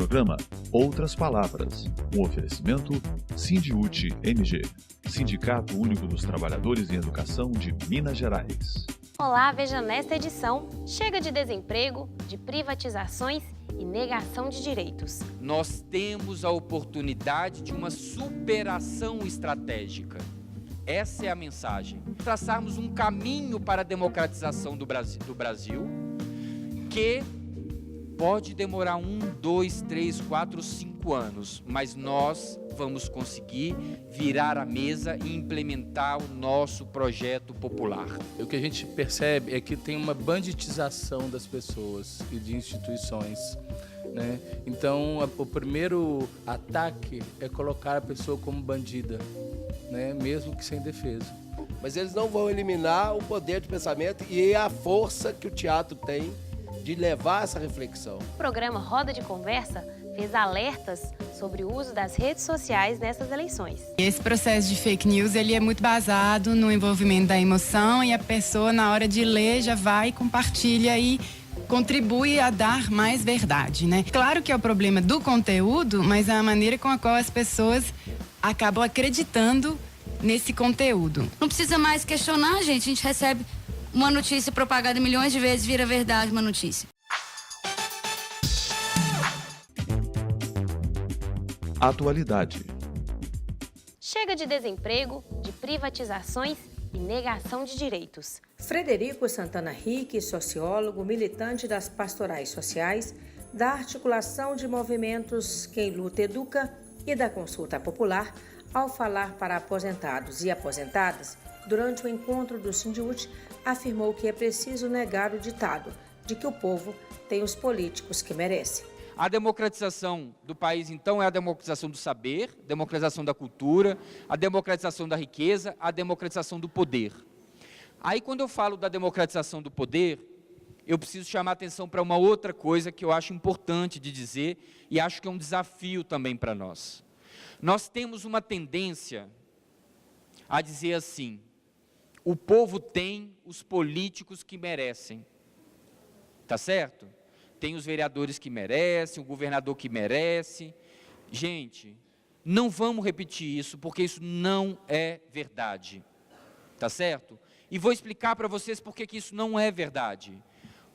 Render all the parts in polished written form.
programa Outras Palavras, um oferecimento Sindiúti MG, Sindicato Único dos Trabalhadores em Educação de Minas Gerais. Olá, veja nesta edição, chega de desemprego, de privatizações e negação de direitos. Nós temos a oportunidade de uma superação estratégica. Essa é a mensagem. Traçarmos um caminho para a democratização do Brasil que pode demorar 1, 2, 3, 4, 5 anos, mas nós vamos conseguir virar a mesa e implementar o nosso projeto popular. O que a gente percebe é que tem uma banditização das pessoas e de instituições, né? Então, o primeiro ataque é colocar a pessoa como bandida, né? Mesmo que sem defesa. Mas eles não vão eliminar o poder de pensamento e a força que o teatro tem de levar essa reflexão. O programa Roda de Conversa fez alertas sobre o uso das redes sociais nessas eleições. Esse processo de fake news ele é muito baseado no envolvimento da emoção e a pessoa, na hora de ler, já vai, compartilha e contribui a dar mais verdade, né? Claro que é o problema do conteúdo, mas é a maneira com a qual as pessoas acabam acreditando nesse conteúdo. Não precisa mais questionar, gente. A gente recebe uma notícia propagada milhões de vezes, vira verdade uma notícia. Atualidade. Chega de desemprego, de privatizações e negação de direitos. Frederico Santana Rique, sociólogo, militante das pastorais sociais, da articulação de movimentos Quem Luta Educa e da Consulta Popular, ao falar para aposentados e aposentadas, durante o encontro do Sindiúti, afirmou que é preciso negar o ditado de que o povo tem os políticos que merece. A democratização do país, então, é a democratização do saber, a democratização da cultura, a democratização da riqueza, a democratização do poder. Aí, quando eu falo da democratização do poder, eu preciso chamar a atenção para uma outra coisa que eu acho importante de dizer e acho que é um desafio também para nós. Nós temos uma tendência a dizer assim: o povo tem os políticos que merecem, tá certo? Tem os vereadores que merecem, o governador que merece. Gente, não vamos repetir isso, porque isso não é verdade, tá certo? E vou explicar para vocês por que isso não é verdade.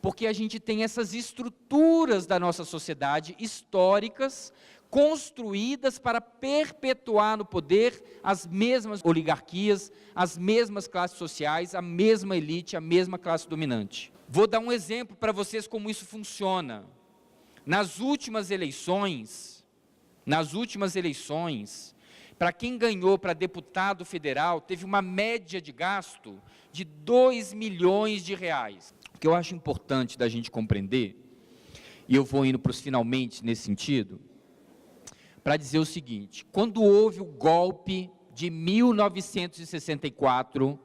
Porque a gente tem essas estruturas da nossa sociedade históricas, construídas para perpetuar no poder as mesmas oligarquias, as mesmas classes sociais, a mesma elite, a mesma classe dominante. Vou dar um exemplo para vocês como isso funciona. Nas últimas eleições, para quem ganhou para deputado federal, teve uma média de gasto de 2 milhões de reais. O que eu acho importante da gente compreender, e eu vou indo para os finalmente nesse sentido, para dizer o seguinte: quando houve o golpe de 1964,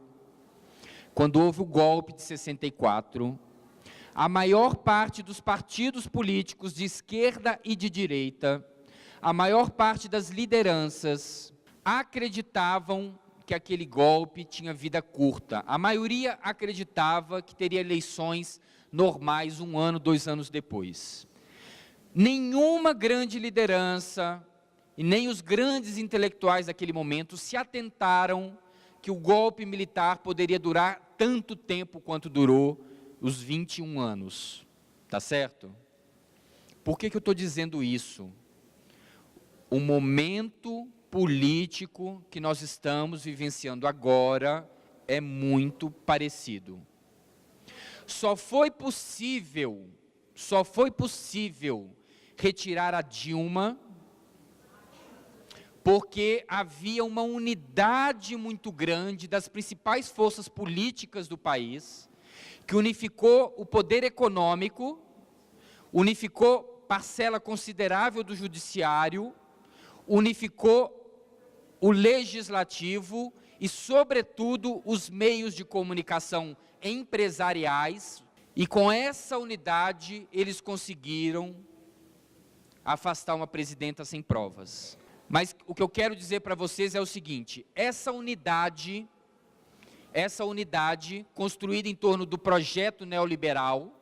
a maior parte dos partidos políticos de esquerda e de direita, a maior parte das lideranças, acreditavam que aquele golpe tinha vida curta. A maioria acreditava que teria eleições normais 1 ano, 2 anos depois. Nenhuma grande liderança e nem os grandes intelectuais daquele momento se atentaram que o golpe militar poderia durar tanto tempo quanto durou os 21 anos, tá certo? Por que eu estou dizendo isso? O momento político que nós estamos vivenciando agora é muito parecido. Só foi possível retirar a Dilma porque havia uma unidade muito grande das principais forças políticas do país, que unificou o poder econômico, unificou parcela considerável do judiciário, unificou o legislativo e, sobretudo, os meios de comunicação empresariais, e com essa unidade eles conseguiram afastar uma presidenta sem provas. Mas o que eu quero dizer para vocês é o seguinte: essa unidade construída em torno do projeto neoliberal,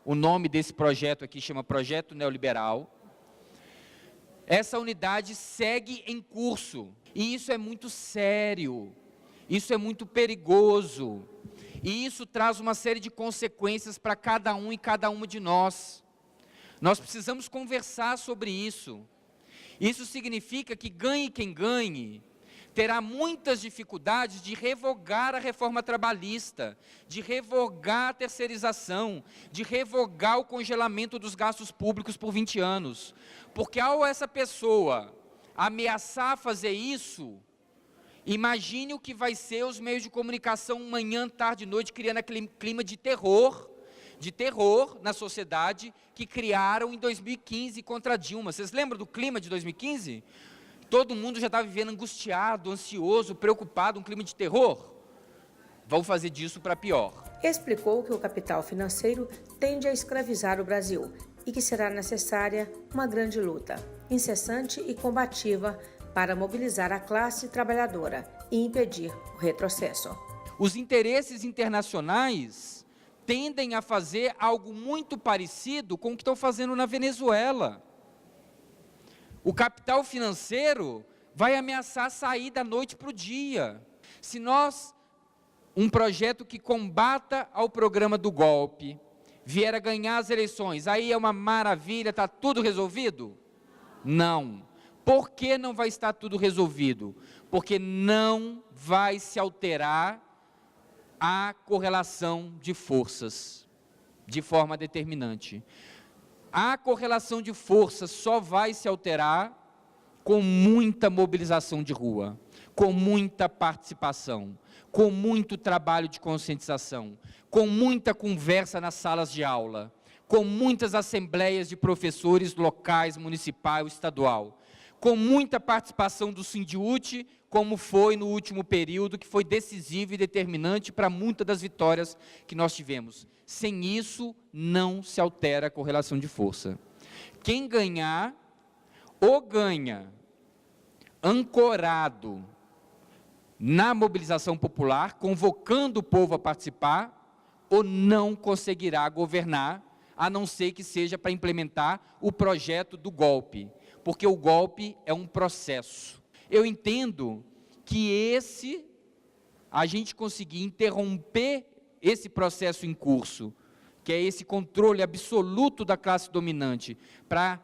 o nome desse projeto aqui chama Projeto Neoliberal, Essa unidade segue em curso. E isso é muito sério. Isso é muito perigoso. E isso traz uma série de consequências para cada um e cada uma de nós. Nós precisamos conversar sobre isso. Isso significa que ganhe quem ganhe, terá muitas dificuldades de revogar a reforma trabalhista, de revogar a terceirização, de revogar o congelamento dos gastos públicos por 20 anos. Porque ao essa pessoa ameaçar fazer isso, imagine o que vai ser os meios de comunicação manhã, tarde e noite, criando aquele clima de terror na sociedade que criaram em 2015 contra Dilma. Vocês lembram do clima de 2015? Todo mundo já estava vivendo angustiado, ansioso, preocupado, um clima de terror. Vão fazer disso para pior. Explicou que o capital financeiro tende a escravizar o Brasil e que será necessária uma grande luta, incessante e combativa, para mobilizar a classe trabalhadora e impedir o retrocesso. Os interesses internacionais tendem a fazer algo muito parecido com o que estão fazendo na Venezuela. O capital financeiro vai ameaçar sair da noite para o dia. Se nós, um projeto que combata ao programa do golpe, vier a ganhar as eleições, aí é uma maravilha, está tudo resolvido? Não. Por que não vai estar tudo resolvido? Porque não vai se alterar a correlação de forças de forma determinante. A correlação de forças só vai se alterar com muita mobilização de rua, com muita participação, com muito trabalho de conscientização, com muita conversa nas salas de aula, com muitas assembleias de professores locais, municipal e estadual, com muita participação do Sindiúti, como foi no último período, que foi decisivo e determinante para muitas das vitórias que nós tivemos. Sem isso, não se altera a correlação de força. Quem ganhar, ou ganha ancorado na mobilização popular, convocando o povo a participar, ou não conseguirá governar, a não ser que seja para implementar o projeto do golpe. Porque o golpe é um processo. Eu entendo que a gente conseguir interromper esse processo em curso, que é esse controle absoluto da classe dominante, para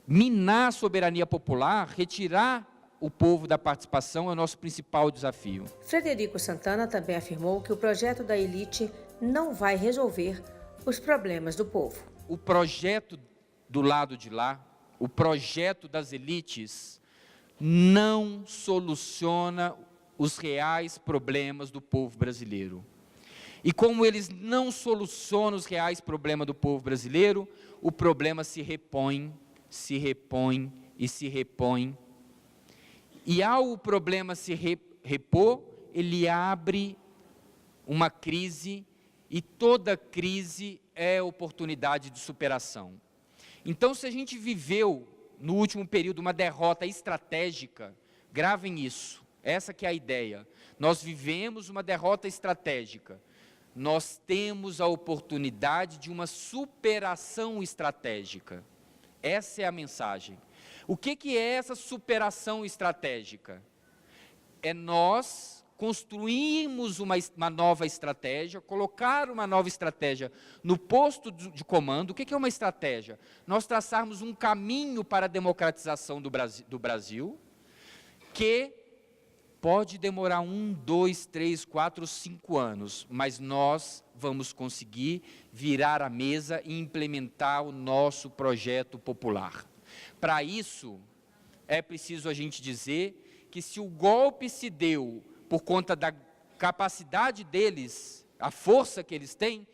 minar a soberania popular, retirar o povo da participação, é o nosso principal desafio. Frederico Santana também afirmou que o projeto da elite não vai resolver os problemas do povo. O projeto do lado de lá, o projeto das elites, não soluciona os reais problemas do povo brasileiro. E como eles não solucionam os reais problemas do povo brasileiro, o problema se repõe, se repõe e se repõe. E ao o problema se repor, ele abre uma crise, e toda crise é oportunidade de superação. Então, se a gente viveu no último período uma derrota estratégica, gravem isso, essa que é a ideia. Nós vivemos uma derrota estratégica. Nós temos a oportunidade de uma superação estratégica. Essa é a mensagem. O que é essa superação estratégica? É nós construirmos uma nova estratégia, colocar uma nova estratégia no posto de comando. O que é uma estratégia? Nós traçarmos um caminho para a democratização do Brasil, que pode demorar 1, 2, 3, 4, 5 anos, mas nós vamos conseguir virar a mesa e implementar o nosso projeto popular. Para isso, é preciso a gente dizer que se o golpe se deu por conta da capacidade deles, a força que eles têm,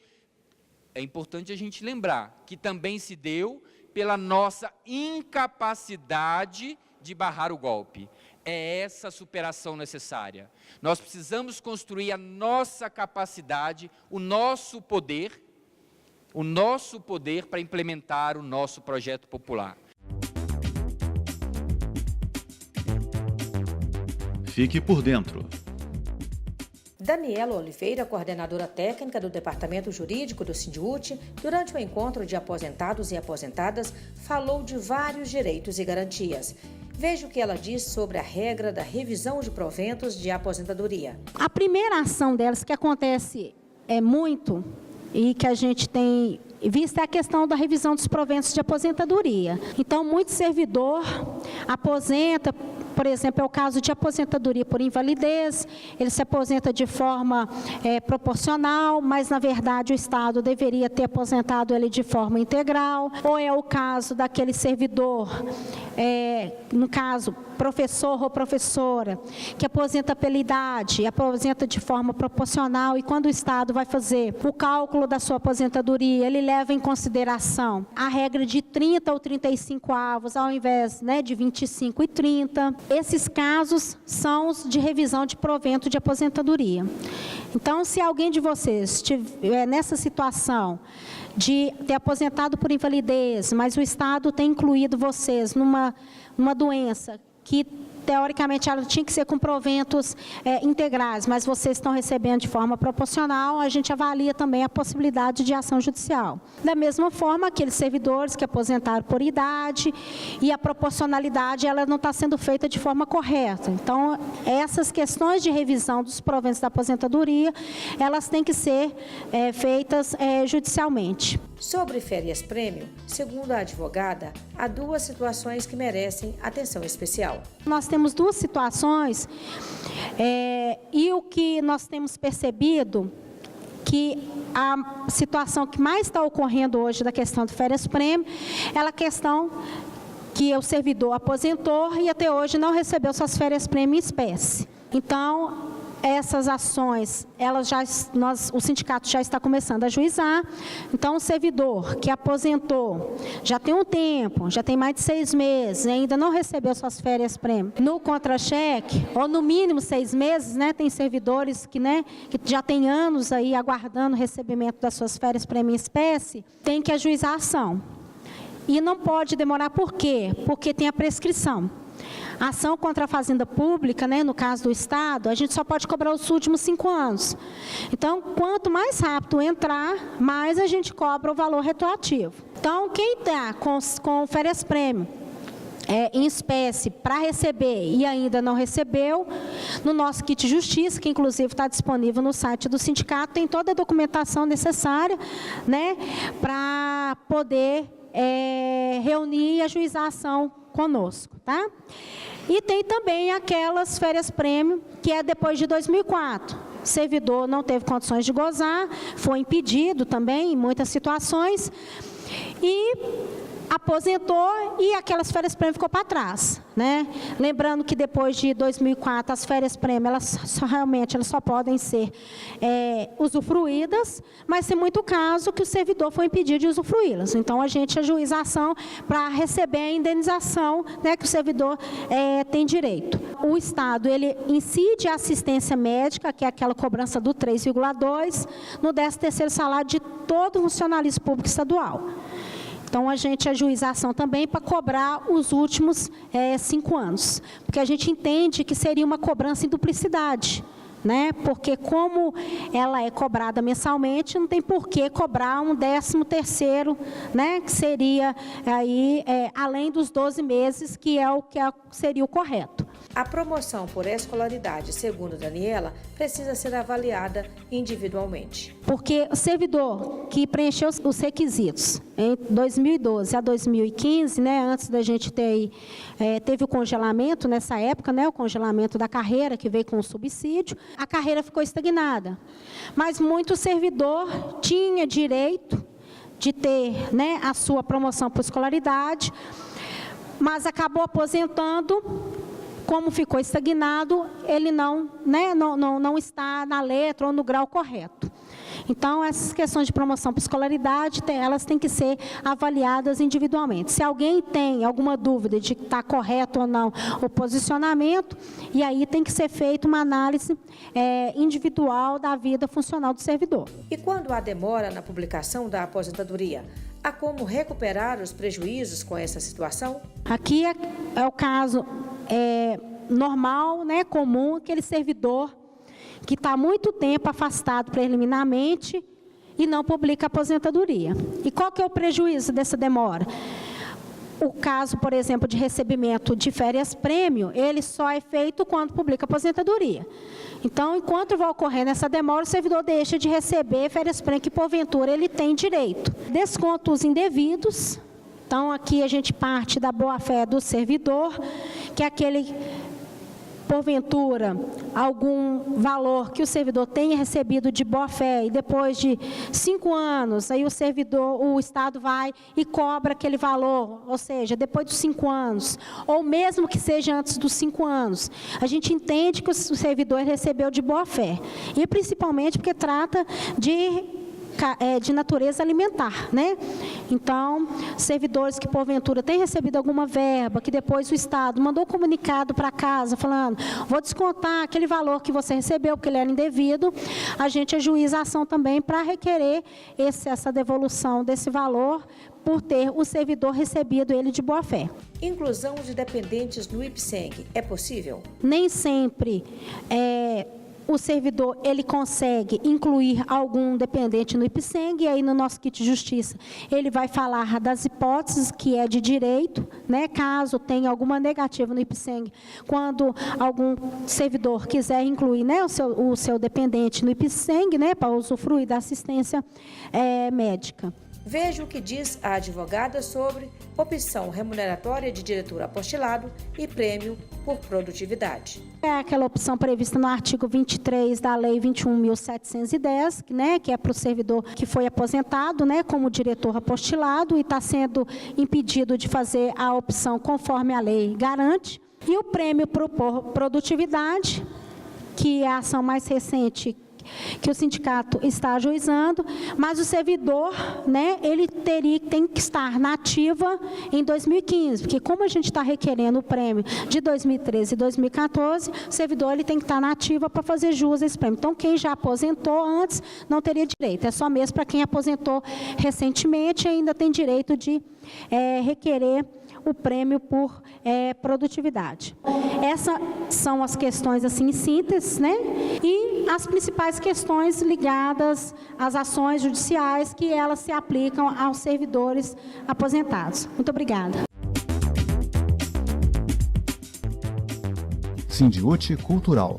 é importante a gente lembrar que também se deu pela nossa incapacidade de barrar o golpe. É essa superação necessária. Nós precisamos construir a nossa capacidade, o nosso poder para implementar o nosso projeto popular. Fique por dentro. Daniela Oliveira, coordenadora técnica do Departamento Jurídico do Sindiúti, durante o encontro de aposentados e aposentadas, falou de vários direitos e garantias. Veja o que ela diz sobre a regra da revisão de proventos de aposentadoria. A primeira ação delas, que acontece muito e que a gente tem visto, é a questão da revisão dos proventos de aposentadoria. Então, muito servidor aposenta, por exemplo, é o caso de aposentadoria por invalidez, ele se aposenta de forma proporcional, mas, na verdade, o Estado deveria ter aposentado ele de forma integral. Ou é o caso daquele servidor, no caso, professor ou professora, que aposenta pela idade, aposenta de forma proporcional, e quando o Estado vai fazer o cálculo da sua aposentadoria, ele leva em consideração a regra de 30 ou 35 avos, ao invés de 25 e 30. Esses casos são os de revisão de provento de aposentadoria. Então, se alguém de vocês estiver nessa situação de ter aposentado por invalidez, mas o Estado tem incluído vocês numa doença que, teoricamente, ela tinha que ser com proventos integrais, mas vocês estão recebendo de forma proporcional, a gente avalia também a possibilidade de ação judicial. Da mesma forma, aqueles servidores que aposentaram por idade e a proporcionalidade, ela não está sendo feita de forma correta. Então, essas questões de revisão dos proventos da aposentadoria, elas têm que ser feitas judicialmente. Sobre férias-prêmio, segundo a advogada, há duas situações que merecem atenção especial. Nós temos duas situações e o que nós temos percebido, que a situação que mais está ocorrendo hoje da questão do férias-prêmio é a questão que o servidor aposentou e até hoje não recebeu suas férias-prêmio em espécie. Então, essas ações, o sindicato já está começando a ajuizar. Então, o servidor que aposentou, já tem um tempo, já tem mais de 6 meses, e ainda não recebeu suas férias-prêmio no contra-cheque, ou no mínimo 6 meses, tem servidores que já tem anos aí aguardando o recebimento das suas férias-prêmio em espécie, tem que ajuizar a ação. E não pode demorar, por quê? Porque tem a prescrição. A ação contra a fazenda pública, no caso do Estado, a gente só pode cobrar os últimos 5 anos. Então, quanto mais rápido entrar, mais a gente cobra o valor retroativo. Então, quem está com férias-prêmio em espécie para receber e ainda não recebeu, no nosso kit justiça, que inclusive está disponível no site do sindicato, tem toda a documentação necessária para poder reunir e ajuizar a ação conosco, tá? E tem também aquelas férias-prêmio que é depois de 2004. O servidor não teve condições de gozar, foi impedido também em muitas situações e aposentou e aquelas férias-prêmio ficou para trás, Lembrando que depois de 2004 as férias-prêmio elas só podem ser usufruídas, mas tem muito caso que o servidor foi impedido de usufruí-las. Então a gente ajuiza a ação para receber a indenização que o servidor tem direito. O Estado ele incide a assistência médica, que é aquela cobrança do 3,2 no 13º salário de todo funcionalismo público estadual. Então, a gente ajuiza a ação também para cobrar os últimos 5 anos, porque a gente entende que seria uma cobrança em duplicidade, Porque como ela é cobrada mensalmente, não tem por que cobrar um 13º, Que seria aí além dos 12 meses, que é o que seria o correto. A promoção por escolaridade, segundo Daniela, precisa ser avaliada individualmente. Porque o servidor que preencheu os requisitos em 2012 a 2015, antes da gente ter teve o congelamento nessa época, o congelamento da carreira, que veio com o subsídio, a carreira ficou estagnada. Mas muito servidor tinha direito de ter a sua promoção por escolaridade, mas acabou aposentando. Como ficou estagnado, ele não está na letra ou no grau correto. Então, essas questões de promoção por escolaridade, elas têm que ser avaliadas individualmente. Se alguém tem alguma dúvida de que está correto ou não o posicionamento, e aí tem que ser feita uma análise individual da vida funcional do servidor. E quando há demora na publicação da aposentadoria, há como recuperar os prejuízos com essa situação? Aqui é o caso normal, comum, aquele servidor que está há muito tempo afastado preliminarmente e não publica a aposentadoria. E qual que é o prejuízo dessa demora? O caso, por exemplo, de recebimento de férias-prêmio, ele só é feito quando publica a aposentadoria. Então, enquanto vai ocorrendo essa demora, o servidor deixa de receber férias-prêmio que, porventura, ele tem direito. Descontos indevidos. Então, aqui a gente parte da boa-fé do servidor, que é aquele, porventura, algum valor que o servidor tenha recebido de boa-fé e depois de 5 anos, aí o Estado vai e cobra aquele valor, ou seja, depois dos 5 anos, ou mesmo que seja antes dos 5 anos, a gente entende que o servidor recebeu de boa-fé, e principalmente porque trata de natureza alimentar, né? Então, servidores que porventura têm recebido alguma verba, que depois o Estado mandou comunicado para casa, falando, vou descontar aquele valor que você recebeu, porque ele era indevido, a gente ajuiza a ação também para requerer essa devolução desse valor, por ter o servidor recebido ele de boa-fé. Inclusão de dependentes no IPSENG é possível? Nem sempre o servidor ele consegue incluir algum dependente no IPSENG, e aí no nosso kit de justiça ele vai falar das hipóteses que é de direito, né, caso tenha alguma negativa no IPSENG, quando algum servidor quiser incluir, né, o seu dependente no IPSENG, né, para usufruir da assistência médica. Veja o que diz a advogada sobre opção remuneratória de diretor apostilado e prêmio por produtividade. É aquela opção prevista no artigo 23 da Lei 21.710, né, que é para o servidor que foi aposentado, né, como diretor apostilado e está sendo impedido de fazer a opção conforme a lei garante. E o prêmio por produtividade, que é a ação mais recente que o sindicato está ajuizando, mas o servidor, né, ele tem que estar na ativa em 2015, porque como a gente está requerendo o prêmio de 2013 e 2014, o servidor ele tem que estar na ativa para fazer jus a esse prêmio. Então, quem já aposentou antes não teria direito, é só mesmo para quem aposentou recentemente ainda tem direito de requerer o prêmio por produtividade. Essas são as questões, assim, em síntese, né? E as principais questões ligadas às ações judiciais que elas se aplicam aos servidores aposentados. Muito obrigada. Sindiúti Cultural.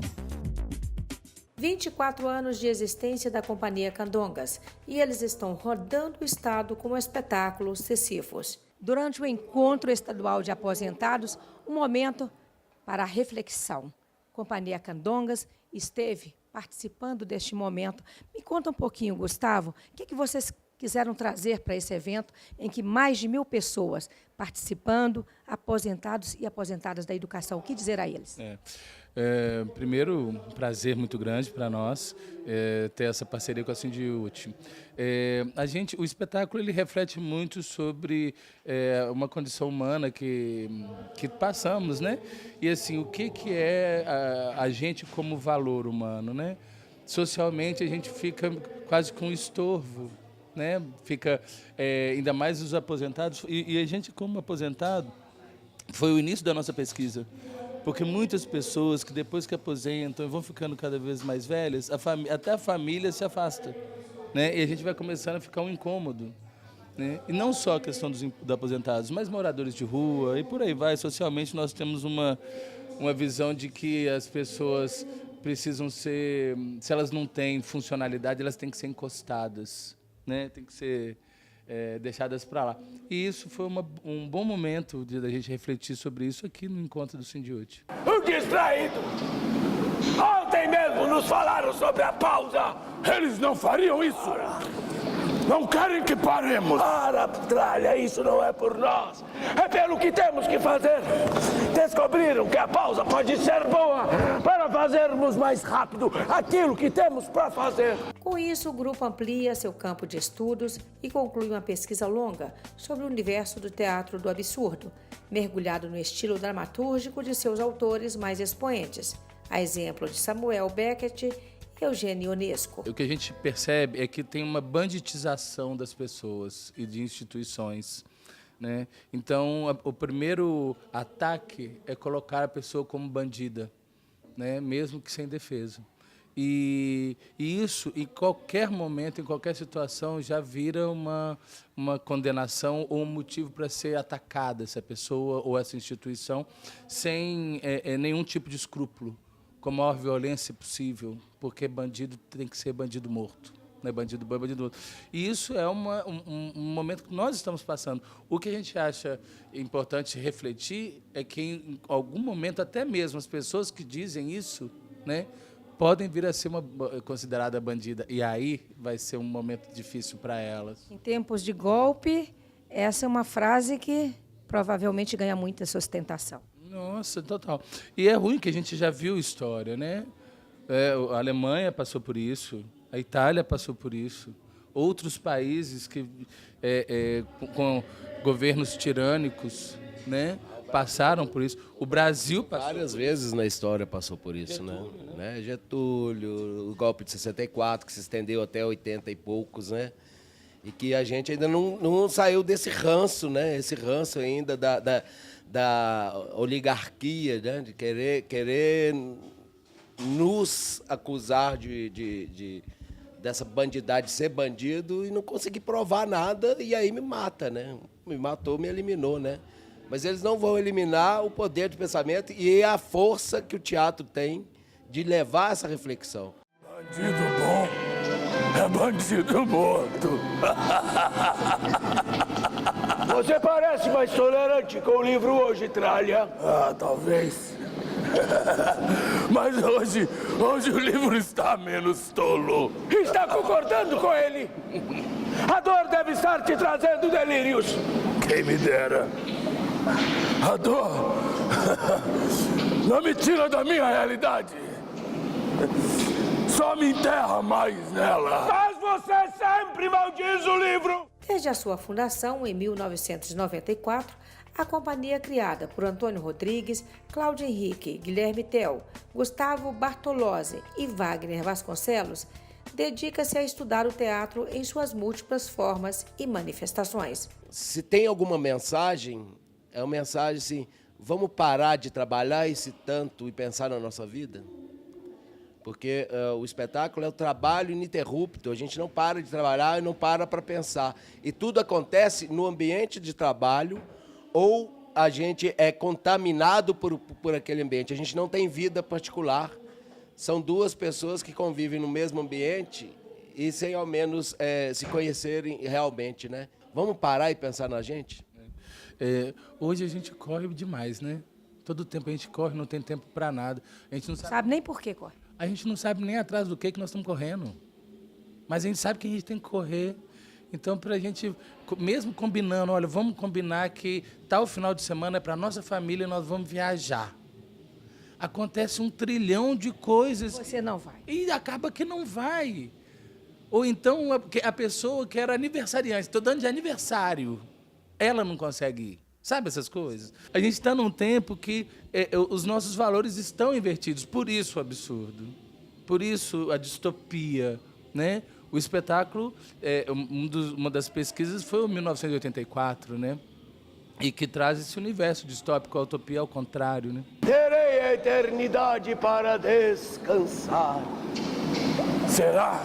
24 anos de existência da Companhia Candongas e eles estão rodando o estado com o espetáculo Sisyphos. Durante o encontro estadual de aposentados, um momento para a reflexão. Companhia Candongas esteve participando deste momento. Me conta um pouquinho, Gustavo, o que vocês quiseram trazer para esse evento em que mais de 1.000 pessoas participando, aposentados e aposentadas da educação. O que dizer a eles? Primeiro, um prazer muito grande para nós ter essa parceria com a Sindiúti. O espetáculo ele reflete muito sobre uma condição humana que passamos, né? E assim, o que é a gente como valor humano, né? Socialmente a gente fica quase com estorvo, né? Fica ainda mais os aposentados e a gente como aposentado foi o início da nossa pesquisa. Porque muitas pessoas que depois que aposentam vão ficando cada vez mais velhas, até a família se afasta, né? E a gente vai começando a ficar um incômodo, né? E não só a questão dos aposentados, mas moradores de rua e por aí vai. Socialmente nós temos uma visão de que as pessoas precisam ser, se elas não têm funcionalidade, elas têm que ser encostadas, né? Tem que ser deixadas para lá. E isso foi um bom momento da gente refletir sobre isso aqui no encontro do Sindiúti. O distraído! Ontem mesmo nos falaram sobre a pausa! Eles não fariam isso! Não querem que paremos! Para, tralha, isso não é por nós! É pelo que temos que fazer! Descobriram que a pausa pode ser boa para fazermos mais rápido aquilo que temos para fazer! Com isso, o grupo amplia seu campo de estudos e conclui uma pesquisa longa sobre o universo do teatro do absurdo, mergulhado no estilo dramatúrgico de seus autores mais expoentes, a exemplo de Samuel Beckett e Eugênio Ionesco. O que a gente percebe é que tem uma banditização das pessoas e de instituições, né? Então, o primeiro ataque é colocar a pessoa como bandida, né? Mesmo que sem defesa. E isso, em qualquer momento, em qualquer situação, já vira uma condenação ou um motivo para ser atacada essa pessoa ou essa instituição sem nenhum tipo de escrúpulo, com a maior violência possível, porque bandido tem que ser bandido morto. Né? Bandido bom é bandido morto. E isso é um momento que nós estamos passando. O que a gente acha importante refletir é que, em algum momento, até mesmo as pessoas que dizem isso, né, podem vir a ser considerada bandida. E aí vai ser um momento difícil para elas. Em tempos de golpe, essa é uma frase que provavelmente ganha muita sustentação. Nossa, total. E é ruim que a gente já viu história, né? A Alemanha passou por isso, a Itália passou por isso, outros países que com governos tirânicos, né, passaram por isso. O Brasil passou várias vezes na história passou por isso, Getúlio, né? Getúlio, o golpe de 64, que se estendeu até 80 e poucos, né? E que a gente ainda não saiu desse ranço, né? Esse ranço ainda da oligarquia, né? De querer nos acusar dessa bandidade, de ser bandido e não conseguir provar nada, e aí me mata, né? Me matou, me eliminou, né? Mas eles não vão eliminar o poder de pensamento e a força que o teatro tem de levar essa reflexão. Bandido bom é bandido morto. Você parece mais tolerante com o livro hoje, Tralha. Ah, talvez. Mas hoje o livro está menos tolo. Está concordando com ele? A dor deve estar te trazendo delírios. Quem me dera. A dor não me tira da minha realidade. Só me enterra mais nela. Mas você sempre maldiz o livro. Desde a sua fundação, em 1994, a companhia criada por Antônio Rodrigues, Cláudio Henrique, Guilherme Tell, Gustavo Bartolozzi e Wagner Vasconcelos dedica-se a estudar o teatro em suas múltiplas formas e manifestações. Se tem alguma mensagem, é uma mensagem assim, vamos parar de trabalhar esse tanto e pensar na nossa vida? Porque o espetáculo é o trabalho ininterrupto, a gente não para de trabalhar e não para pensar. E tudo acontece no ambiente de trabalho ou a gente é contaminado por aquele ambiente. A gente não tem vida particular. São duas pessoas que convivem no mesmo ambiente e sem ao menos se conhecerem realmente, né? Vamos parar e pensar na gente? Hoje a gente corre demais, né? Todo tempo a gente corre, não tem tempo para nada. A gente não sabe nem por que corre. A gente não sabe nem atrás do que nós estamos correndo. Mas a gente sabe que a gente tem que correr. Então, para a gente, mesmo combinando, olha, vamos combinar que tal final de semana é para a nossa família e nós vamos viajar. Acontece 1 trilhão de coisas. Você não vai. E acaba que não vai. Ou então a pessoa que era aniversariante, estou dando de aniversário, ela não consegue ir. Sabe essas coisas? A gente está num tempo que os nossos valores estão invertidos. Por isso o absurdo. Por isso a distopia, né? O espetáculo, uma das pesquisas foi o 1984, né? E que traz esse universo distópico, a utopia ao contrário, né? Terei a eternidade para descansar. Será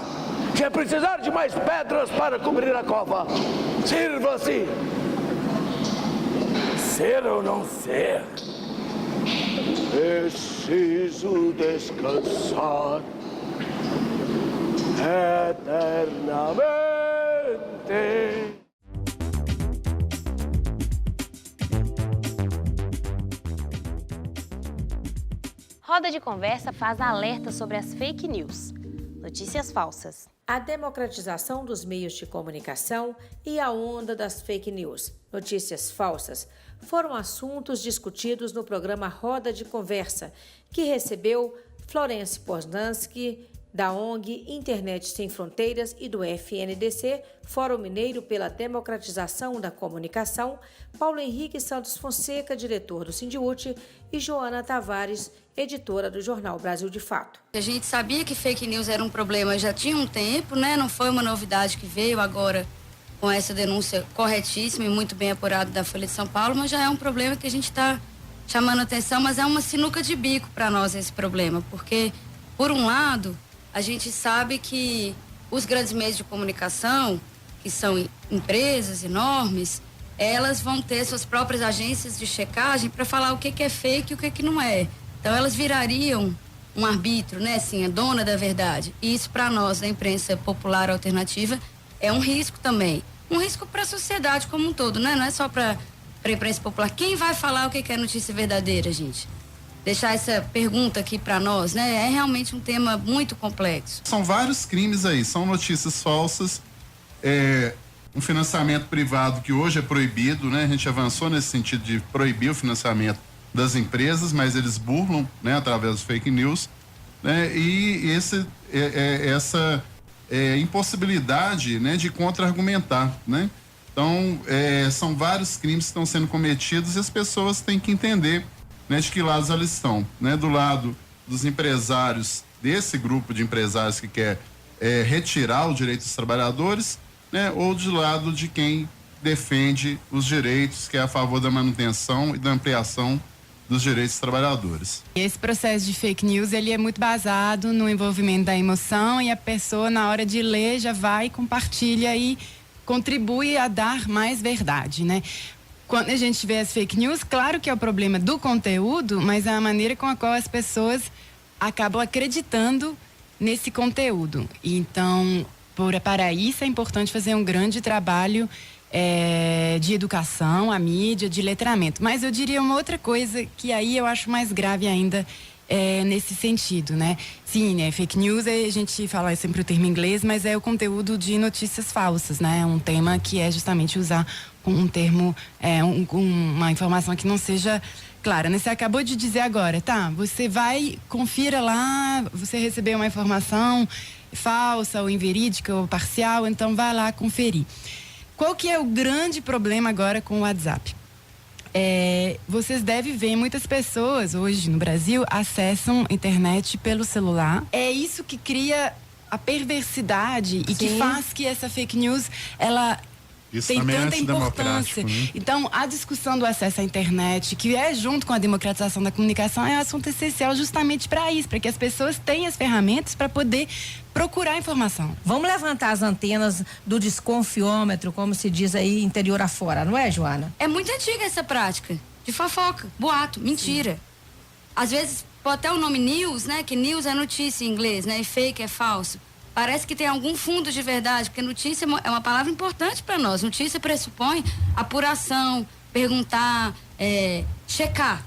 que é precisar de mais pedras para cobrir a cova? Sirva-se! Ser ou não ser? Preciso descansar eternamente. Roda de Conversa faz alerta sobre as fake news, notícias falsas. A democratização dos meios de comunicação e a onda das fake news, notícias falsas, foram assuntos discutidos no programa Roda de Conversa, que recebeu Florence Poznansky, da ONG Internet Sem Fronteiras e do FNDC, Fórum Mineiro pela Democratização da Comunicação, Paulo Henrique Santos Fonseca, diretor do Sindiúti, e Joana Tavares, editora do jornal Brasil de Fato. A gente sabia que fake news era um problema já tinha um tempo, né? Não foi uma novidade que veio agora com essa denúncia corretíssima e muito bem apurada da Folha de São Paulo, mas já é um problema que a gente está chamando atenção, mas é uma sinuca de bico para nós esse problema, porque, por um lado, a gente sabe que os grandes meios de comunicação, que são empresas enormes, elas vão ter suas próprias agências de checagem para falar o que é fake e o que não é. Então elas virariam um árbitro, né, assim, a dona da verdade. E isso para nós, da imprensa popular alternativa, é um risco também. Um risco para a sociedade como um todo, né? Não é só para a imprensa popular. Quem vai falar o que é notícia verdadeira, gente? Deixar essa pergunta aqui para nós, né? É realmente um tema muito complexo. São vários crimes aí, são notícias falsas, um financiamento privado que hoje é proibido, né? A gente avançou nesse sentido de proibir o financiamento das empresas, mas eles burlam, né? Através dos fake news, né? E essa impossibilidade, né? De contra-argumentar, né? Então, são vários crimes que estão sendo cometidos e as pessoas têm que entender, né, de que lados elas estão, né? Do lado dos empresários, desse grupo de empresários que quer retirar o direito dos trabalhadores, né? Ou do lado de quem defende os direitos, que é a favor da manutenção e da ampliação dos direitos dos trabalhadores. Esse processo de fake news, ele é muito baseado no envolvimento da emoção e a pessoa, na hora de ler, já vai, compartilha e contribui a dar mais verdade, né? Quando a gente vê as fake news, claro que é o problema do conteúdo, mas é a maneira com a qual as pessoas acabam acreditando nesse conteúdo. Então, para isso é importante fazer um grande trabalho de educação, a mídia, de letramento. Mas eu diria uma outra coisa que aí eu acho mais grave ainda nesse sentido, né? Sim, fake news, a gente fala sempre o termo em inglês, mas é o conteúdo de notícias falsas, né? Um tema que é justamente usar um termo, uma informação que não seja clara, né? Você acabou de dizer agora, tá? Você vai, confira lá, você recebeu uma informação falsa ou inverídica ou parcial, então vai lá conferir. Qual que é o grande problema agora com o WhatsApp? Vocês devem ver, muitas pessoas hoje no Brasil acessam a internet pelo celular. É isso que cria a perversidade e que faz que essa fake news, ela isso tem também tanta é importância. né? Então, a discussão do acesso à internet, que é junto com a democratização da comunicação, é um assunto essencial justamente para isso, para que as pessoas tenham as ferramentas para poder procurar informação. Vamos levantar as antenas do desconfiômetro, como se diz aí, interior afora, não é, Joana? É muito antiga essa prática de fofoca, boato, mentira. Sim. Às vezes, pode até o nome news, né? Que news é notícia em inglês, né? E fake é falso. Parece que tem algum fundo de verdade, porque notícia é uma palavra importante para nós. Notícia pressupõe apuração, perguntar, checar,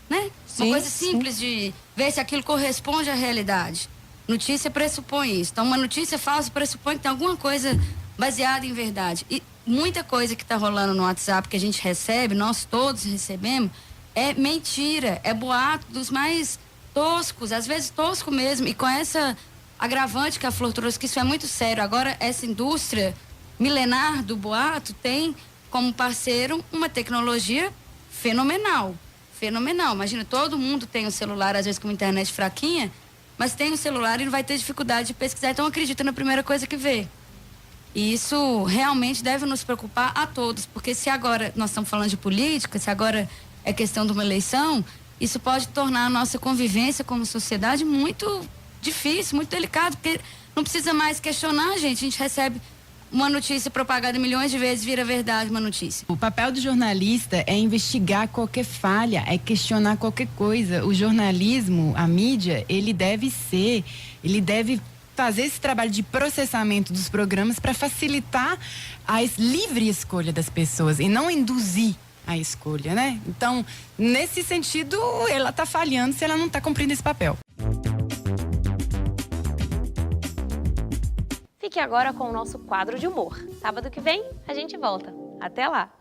né? Sim, uma coisa simples de ver se aquilo corresponde à realidade. Notícia pressupõe isso. Então, uma notícia falsa pressupõe que tem alguma coisa baseada em verdade. E muita coisa que está rolando no WhatsApp que a gente recebe, nós todos recebemos, é mentira, é boato dos mais toscos, às vezes tosco mesmo, e com essa agravante que a Flor trouxe, que isso é muito sério. Agora, essa indústria milenar do boato tem como parceiro uma tecnologia fenomenal. Imagina, todo mundo tem um celular, às vezes com uma internet fraquinha, mas tem um celular e não vai ter dificuldade de pesquisar. Então, acredita na primeira coisa que vê. E isso realmente deve nos preocupar a todos, porque se agora nós estamos falando de política, se agora é questão de uma eleição, isso pode tornar a nossa convivência como sociedade muito difícil, muito delicado, porque não precisa mais questionar, gente. A gente recebe uma notícia propagada milhões de vezes, vira verdade uma notícia. O papel do jornalista é investigar qualquer falha, é questionar qualquer coisa. O jornalismo, a mídia, ele deve fazer esse trabalho de processamento dos programas para facilitar a livre escolha das pessoas e não induzir a escolha, né? Então, nesse sentido, ela está falhando se ela não está cumprindo esse papel. Fique agora com o nosso quadro de humor. Sábado que vem, a gente volta. Até lá!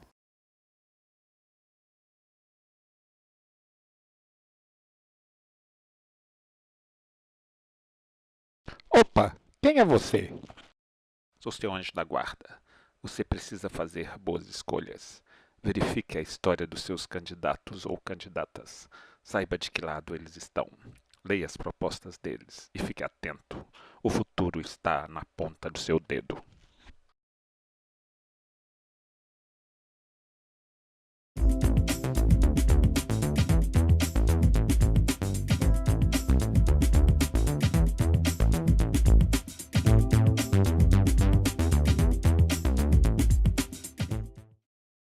Opa, quem é você? Sou seu anjo da guarda. Você precisa fazer boas escolhas. Verifique a história dos seus candidatos ou candidatas. Saiba de que lado eles estão. Leia as propostas deles e fique atento. O futuro está na ponta do seu dedo.